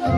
जिंकण्याचा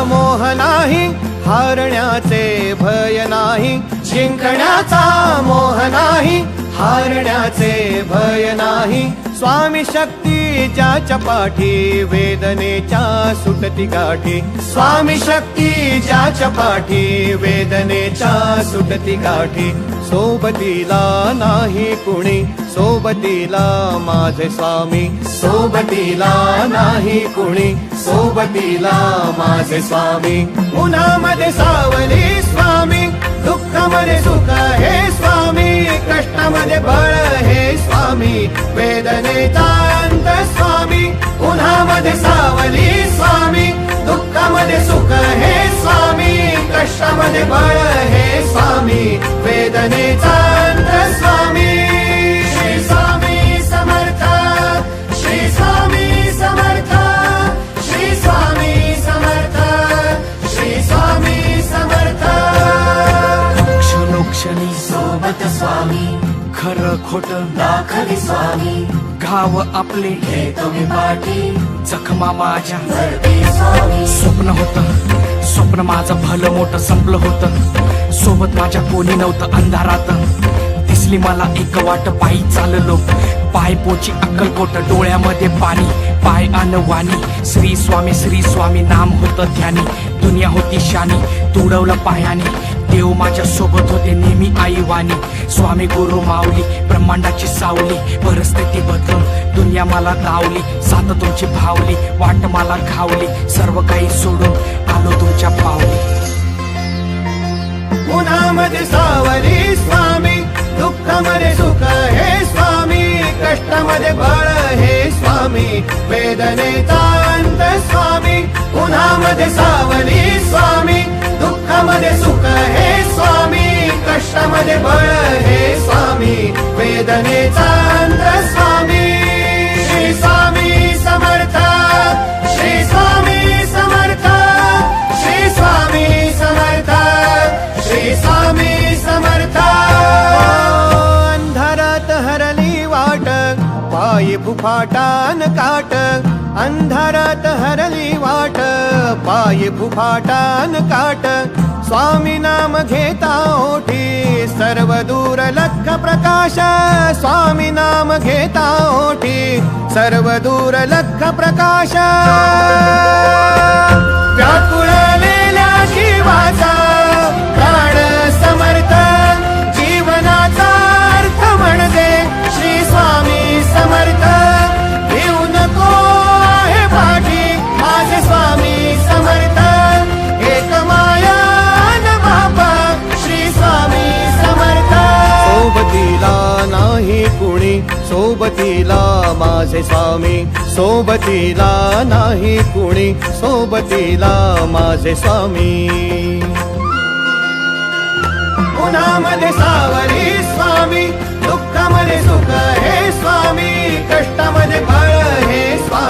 मोह नाही, हारण्याचे भय नाही. जिंकण्याचा मोह नाही, हारण्याचे भय नाही. स्वामी शक्ती ज्याच्या पाठी, वेदनेच्या सुटती गाठी. स्वामी शक्ती ज्याच्या पाठी, वेदनेच्या सुटती गाठी. सोबतीला नाही कुणी, सोबतीला माझे स्वामी. सोबतीला नाही कुणी, सोबतीला माझे स्वामी. उन्हामध्ये सावली स्वामी, दुःखामध्ये सुख हे स्वामी. कष्टामध्ये बळ हे स्वामी, वेदनेचा अंत स्वामी. उन्हामध्ये सावली स्वामी, दुःखामध्ये सुख हे स्वामी. कष्टामध्ये बळ हे स्वामी, वेदनेचा अंत स्वामी. श्री स्वामी समर्थ, श्री स्वामी समर्थ, श्री स्वामी समर्थ, श्री स्वामी समर्थ. क्षणोक्षणी सोबत स्वामी, खरं खोट दाखवी स्वामी. गाव आपले हे तुम्ही पाठी, जखमा माझ्या स्वामी. स्वप्न होतं, स्वप्न माझं भलं मोठं संपलं होतं. सोबत माझ्या कोणी नव्हतं अंधारात. दिसली मला एक वाट, पायी चाललो पाय पोची अक्कलकोट. डोळ्यामध्ये पाणी, पाय अनवाणी. श्री स्वामी नाम होतं ध्यानी. दुनिया होती शानी, तुडवलं पायाने. देव माझ्या सोबत होते नेहमी आईवानी. स्वामी गुरु माऊली, ब्रह्मांडाची सावली. परिस्थिती बदलून दुनिया मला धावली. साथ तुमची भावली, वाट मला घावली. सर्व काही सोडून आलो तुमच्या पावली. उन्हामध्ये सावली स्वामी, दुःखामध्ये सुख हे स्वामी. कष्टामध्ये बळ हे स्वामी, वेदनेचा अंत स्वामी. उन्हामध्ये सावली स्वामी, दुःखामध्ये सुख हे स्वामी. कष्टामध्ये बळ हे स्वामी, वेदनेचा अंत स्वामी. श्री स्वामी समर्थ, श्री स्वामी समर्थ, श्री स्वामी समर्थ, श्री स्वामी समर्थ. अंधारात हरली वाट, पायी फुफाटान काट. अंधारात हरली वाट, पायी फुफाटान काट. स्वामी नाम घेता ओठी, सर्व दूर लख प्रकाश. स्वामी नाम घेता ओठी, सर्व दूर लख प्रकाश. व्याकुळलेल्या जीवाचा प्राण समर्थ, जीवनाचा अर्थ म्हणजे श्री स्वामी समर्थ. घेऊ नको आहे पाठी, माझे स्वामी समर्थ. एक माया न बापा, श्री स्वामी समर्थ. सोबतीला नाही कुणी, सोबतीला माझे स्वामी. सोबतीला नाही कुणी, सोबतीला माझे स्वामी. उन्हामध्ये सावली स्वामी, दुःखामध्ये सुख हे स्वामी. कष्टामध्ये बळ हे स्वामी.